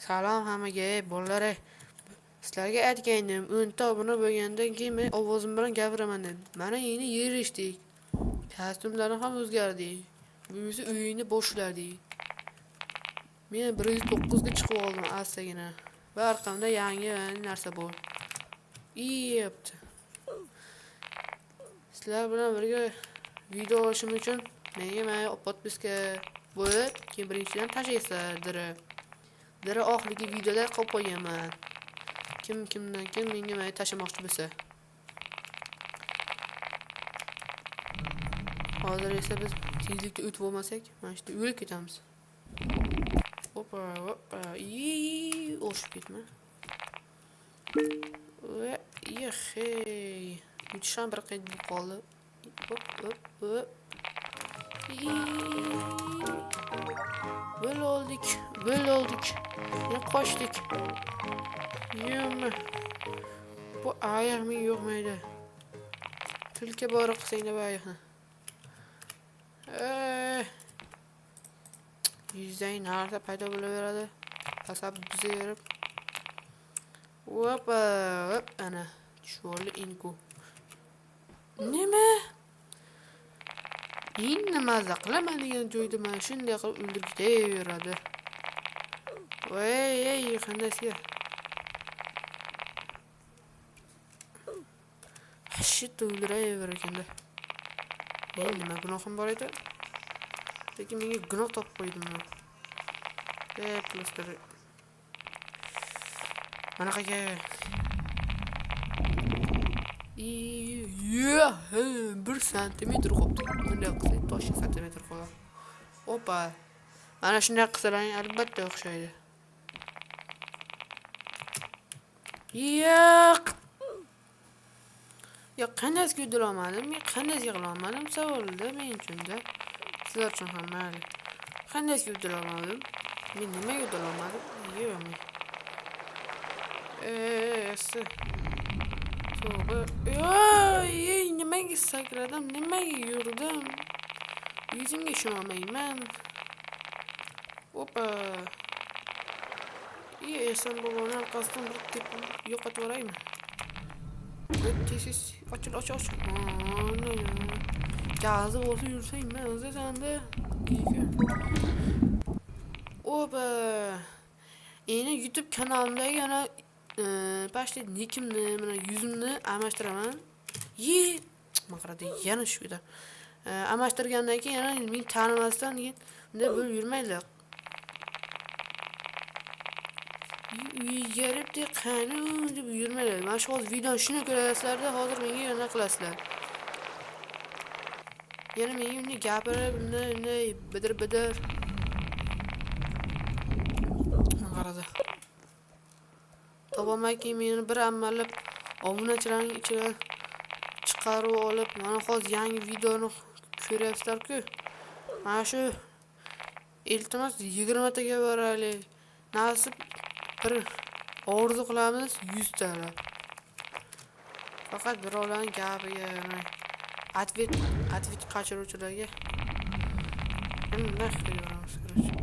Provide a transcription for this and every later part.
Salom hammaga, bolalar. Sizlarga aytgandim, 10 ta obuna bo'lgandan keyin men ovozim bilan gapiraman dedim. Mana endi yig'ishdik. Kostyumlarni ham o'zgardik. Buyisi uyini boshladik. Men 109 ga chiqib oldim astagina. Va orqamda yangi narsa bor. Yepti. Sizlar bilan birga video olishim uchun menga mana podpiska bo'lib, keyin birinchidan tashlaysizlar. Dira oxirgi videoda qolib qo'yaman. Kimdan kim menga mana tashlamoqchi bo'lsa. Hozir esa biz tezlikda o'tib olmasak, mana shu yo'lga ketamiz. Hoppa. O'shib ketma. Va Uçan bir qeyd qoldi. Hop. Böyle olduk. Ya qochdik. Yema. Bu oyoq men yo'qmaydi. Tulka bori qilsang deb oyoqni. Yuzday narsa paydo bo'laveradi. Tasab bizga yurib. Hop, ana. Tushvorli inku. Nima? Endi maza qilaman degan joyda mana shunday qilib o'ldirib ketaveradi. Voy, qandaysiga? Shit o'ldiraver ekanda. Men nima gunohim bor edi? Lekin menga gunoh topib qo'ydim men. Pluslar. Mana qaga. 1 santimetr qopdi. Bunday qilsak tosh santimetr qoladi. Hoppa. Mana shunday qilsalar albatta o'xshaydi. Yo'q, qanday yudolmadim? Men qanday yig'lolmadim savolda men uchun-da. Sizlar uchun ham mayli. Qanday yudolmadim? Men nima yudolmadim? Yo'q. Nimaga sakradim? Nimaga yurdim? Yuzimga ishonmayman. Hoppa. Esan boboni orqasidan bir tepib yo'qotib yuboraymi? Tezis ochil. Gazi bo'lsa yursang, men o'zimda. Hoppa. Endi YouTube kanalimdagi yana başta nikimni, mana yuzimni almashtiraman. Maqrada yana shu edi. Almashtirgandan keyin yana men tanimasdan keyin bunday bo'lib yurmaydi. Yaribdi qani deb yurmaydi. Mana shu videoni shuni ko'rasizlar-da, hozir menga yana qilasizlar. Yana menga bunday gapirib, bunday bidir. Maqrada. Topolmayki meni bir amallab obunachilarning ichidan chiqarib olib, mana hozir yangi videoni ko'ryapsizlar-ku. Mana shu iltimos 20 taga boraylik. Nasib bir orzu qilamiz 100 ta. Faqat birovlarning gapiga atvet qachiruvchilarga nima qilamiz kerak?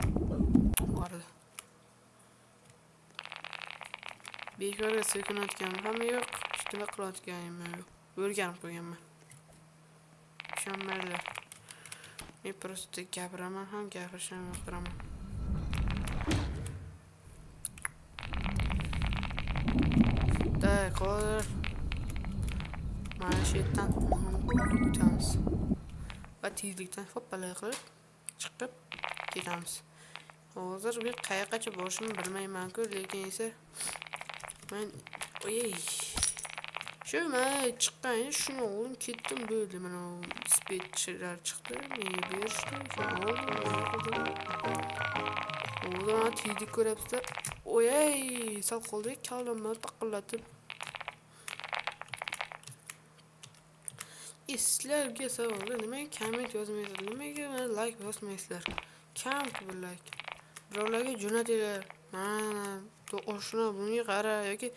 Bekorga so'kinayotganim ham yo'q, ishtimol qilayotganim yo'q. O'rganib qo'yganman. Ishonmaylar. Men prosta gapiraman ham, gapirishim yo'qiraman. Hozir mana shu yerdan o'tamiz. Va tezlikdan hoppala qilib chiqib ketamiz. Hozir men qayoqqa borishimni bilmayman-ku, lekin esa men shu men chiqqan, shuni oldim, ketdim bo'ldi. Mana spetchilar chiqdi, menga berishdi. O'zim tezlik ko'ryapsizlar. Sal qoldik, kavlamni taqillatib. Sizlarga savol, nimaga komment yozmaysizlar? Nimaga meni like bosmaysizlar? Kam like. Birovlarga jo'natinglar. Mana to'qoshni bunga qara yoki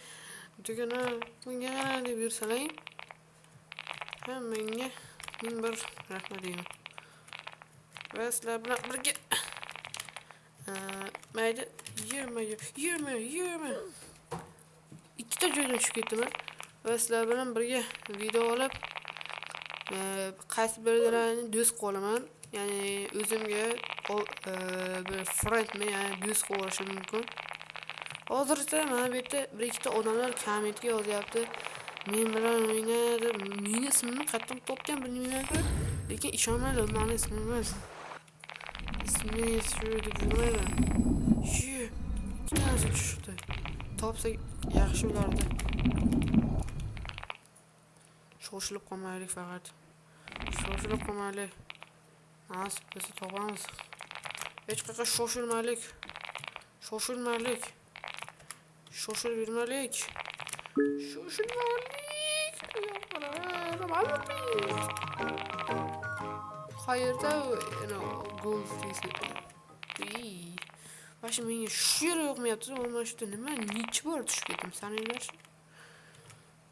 degana bunga qara deb yursalang, menga ming bir rahmat deyman. Va sizlar bilan birga mayli, yurma. Ikkita joydan tushib ketdim va sizlar bilan birga video olib, qaysi birilarini do'st qolaman. Ya'ni o'zimga bir friendmi, ya'ni do'st qilishim mumkin. Hozircha mana bu yerda bir ikkita odamlar kommentga yozyapti. Men bilan o'yna deb, meni ismimni qayerdan topgan bilmayman-ku, lekin ishonmanglar, meni ismim emas. Ismingiz shu deb yurmayman. Shu ikkitasi tushdi. Topsak yaxshi bo'lardi. Shoshilib qolmaylik faqat. Shoshilib qolmaylik. Nasib bo'lsa topamiz. Hech qayerga shoshilmaylik. Shoshilib yurmaylik. Qayerda gold deysiz? Bashi menga shu yer yoqmayapti. Mana shu nima necha bor tushib ketdim sananglarchi.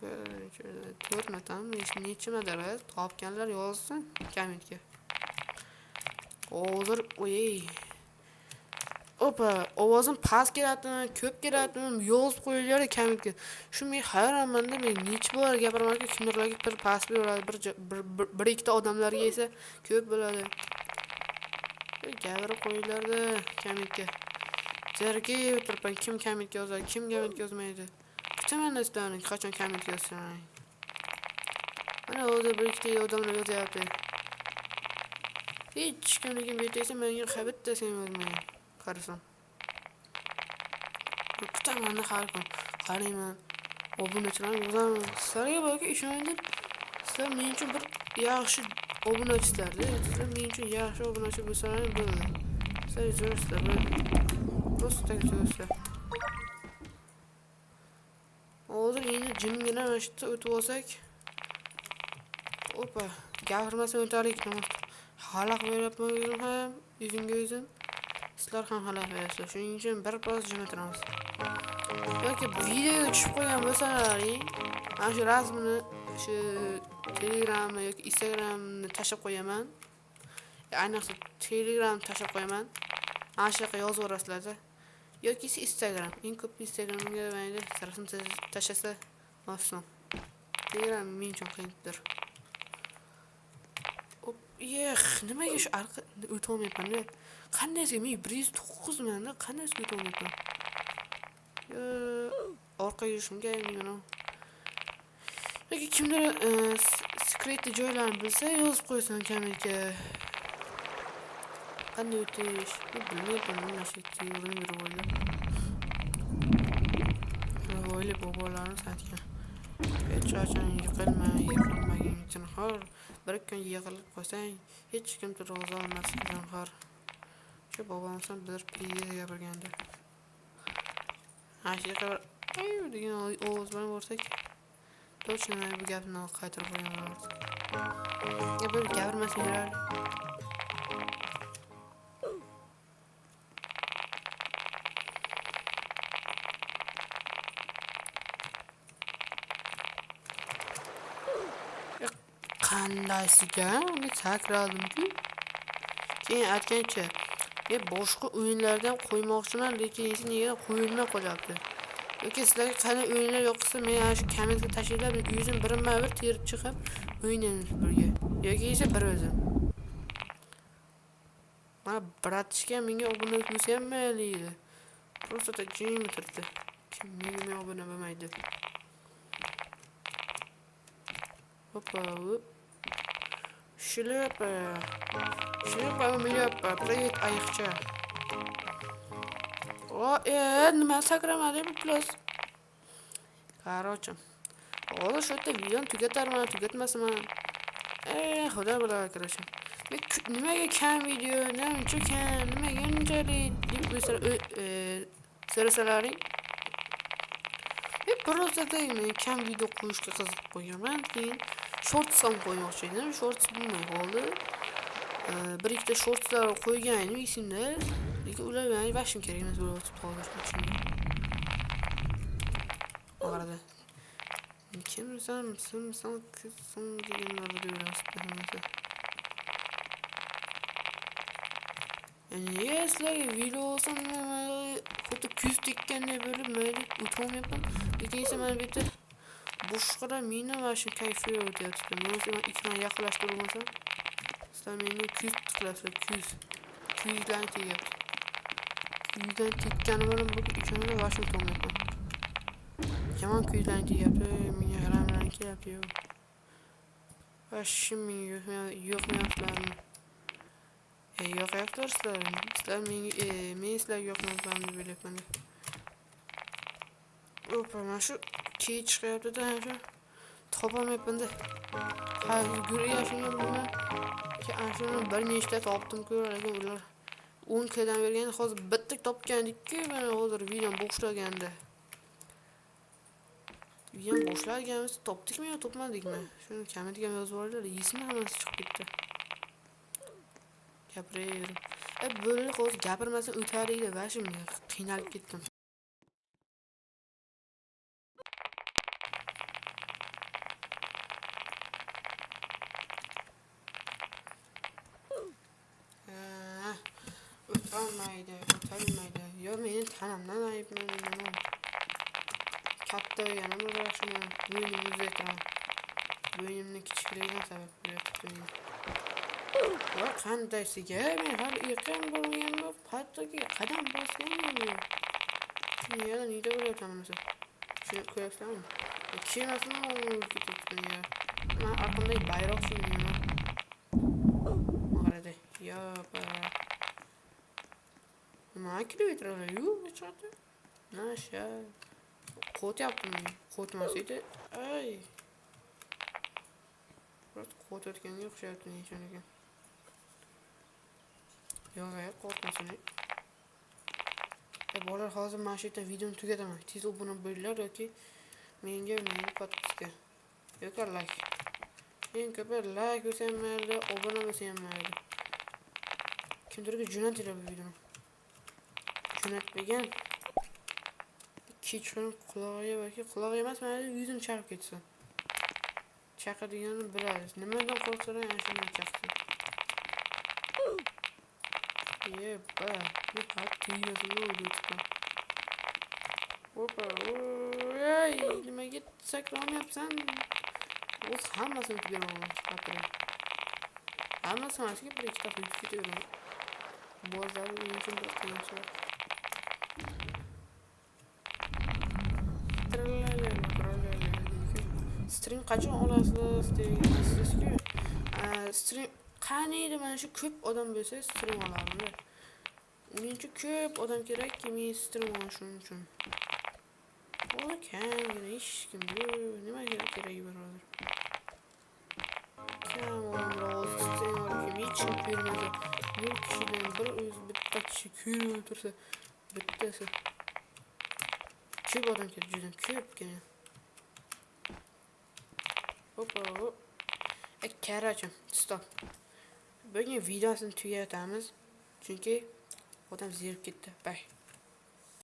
4 martami, necha madara topganlar yozsin kommentga. Hozir Opa, ovozim past keladimi, ko'p keladimi, yozib qo'yinglar kommentga. Shu men hayronmanda, men necha bor gapiramanki, kimlarga bir past bo'ladi, bir ikkita odamlarga esa ko'p bo'ladi. Gapirib qo'yinglar-da kommentga. Zarga o'tiribman, kim kommentga yozadi, kim kommentga yozmaydi. Kutaman sizlarni qachon kommentga yozsang. Mana hozir bir ikkita odamlar yozyapti. Hech kimligim betaysa menga xabittasi yozmaydi. Qarasam. Kutaman har kun. Qarayman. Obunachilarni yozaman. Sizlarga balki ishondim. Sizlar men uchun bir yaxshi obunachilar-da. Sizlar men uchun yaxshi obunachi bo'lsalaring bo'ldi. Sizlar zo'rsizlar. Просто zo'rsizlar. Hozir endi jimgina mana shu yerda o'tib olsak. Opa, gapirmasam o'talik. Xalaq beryapman o'zim ham, o'zimga o'zim. Sizlar ham xalaq berasizlar. Shuning uchun birpas jim o'tiramiz. Yoki videoga tushib qo'ygan bo'lsalaring, mana shu rasmini shu Telegramni yoki Instagramni tashab qo'yaman. Ayniqsa Telegram tashab qo'yaman. Mana shu yerga yozib o'rasizlar-da. Yoki Instagram. Eng ko'p Instagramga mayli rasm tashasa olsin. Telegram men uchun qiyindir. Nimaga shu arqa o'tib olmayapman-da? Qandaysiga men 109 manda qandaysiga o'tib olmayapman? Orqaga yurishimga men yoki kimdir sekretli joylarni bilsa yozib qo'ysin kommentga. Qanday o'tish? Bilmayapman, mana shu yerga urinib yurib. O'ylab bobolarni satgan. Hech qachon yiqilmagan uchun xor. Bir kun yig'ilib qolsang, hech kim turg'iza olmas zinhor. Shu bobomsan bir piya gapirganda. Ashiqa degan ovoz bilan borsak, точно bu gapni qaytarib qo'ygan bo'lardi. Bir gapirmasang yurardi. Qandaysiga uni takrorladim-ku. Keyin aytgancha, men boshqa o'yinlardan qo'ymoqchiman, lekin nega qo'yilmay qolyapti. Yoki sizlarga qanday o'yinlar yoqsa, men shu kommentga tashlab, o'zim birma-bir terib chiqib o'ynaymiz birga. Yoki esa bir o'zim. Mana bratishga menga obuna bo'lsa ham mayli. Просто так jim o'tirdi. Kim menga obuna bo'lmaydi. Hoppa. Шлепа, умлепа, привет, аихча. Nima sakramadim plus. Короче. Hozir shu yerda videoni tugatmasman. Xudo bilan kirishim. Men nimaga kam video, nima kam, nimaga unchalik deb so'rasalaring. Men просто men kam video qo'yishga qiziqib qo'yaman, keyin shorts ham qo'ymoqchi edim. Shorts bo'lmay qoldi. Bir ikkita shortslar qo'yganim esimda, lekin ular meni vashim kerak emas bo'lib o'tib qoldi shunday. Orada. Kimsan deganlarni o'ylashib qo'yamasa. Yani sizlarga video olsin, xuddi kuz tekkanday bo'lib, mayli o'tolmayapman. Lekin esa mana bu yerda boshqada meni va shu kayfi o'tyapti. Bunisi men ikkini yaqinlashtirib olmasam, sizlar meni kuz tiqlasizlar, kuz. Kuzlarni tegyapti. Kuzdan tekkani bilan bu ikkini Washington o'tyapman. Yomon kuzlarni tegyapti, menga g'aram kelyapti. Vashim menga yo'qmayaptilarmi? Yo'qyaptilar sizlar. Sizlar menga, men sizlarga yo'qmayapman deb o'ylayapman. Opa, mana shu key chiqyapti-da, shu topolmayapman-da. Ha, yurishimga bilmayman. Ki ashuni bir nechta topdim-ku, lekin ular 10 kdan bergan, hozir bitta topgandik-ku, mana hozir video boshlaganda. Video boshlaganmiz, topdikmi yo topmadikmi? Shuni kommentga yozib yuboringlar, esimda hammasi chiqib ketdi. Gapiraverim. Bo'ldi, hozir gapirmasam o'tardi, vashim qiynalib ketdim. O'tolmaydi. Yo meni tanamdan ayibman nima? Katta yana bo'lashmi? Bo'ynim uzaytiram. Bo'ynimni kichikligidan sabab bo'lyapti. Va qandaysiga men hali erkin bo'lganman, hattoki qadam bosganman. Yana nida bo'lyapman mesela. Shuni ko'ryapsanmi? Kemasini olib ketibdi ya. Men aqlli bayroq suymayman. Qarada. Yo, nima kilometrlar yo'q chiqadi. Nasha. Qo'tyaptim. Qo'tmasaydi, ay. Biroz qo'tayotganga o'xshayapti nechun. Yo'q, qo'rqmasin. Bolalar, hozir mana shu yerda videoni tugataman. Tez obuna bo'linglar yoki menga podpiska yoki like. Eng ko'p like bo'lsa ham mayli, obuna bo'lsa ham mayli. Kimdirga jo'natinglar bu videoni. Jo'natmagan kechqurun qulog'iga yoki qulog'iga emas, mayli yuzini chaqib ketsin. Chaqirganini bilasiz. Nimadan qo'rqsalar ana shundan chaqsin. Yeba, bu xat tiyasini o'ldirdi. Opa, oy, nimaga sakramayapsan? O'z hammasini tugaraman, xatir. Hammasi mashga bir ikkita qo'yib ketaman. Bozor uchun bir qiyinchilik. Stream qachon olasiz deysizki, stream qaniydi mana shu ko'p odam bo'lsa stream olardim. Uning uchun ko'p odam kerakki men stream olishim uchun. Kamgina hech kim yo'q, nima kerak birodar. Kam rozi stream olishim hech kim ko'rmasa, 1 kishidan bir o'zi bitta kishi ko'rib tursa, bittasi. Ko'p odam kerak, juda ko'pgina. Hoppa. Karachim, stop. Bugun videosini tugatamiz. Chunki odam zerib ketdi. Bye.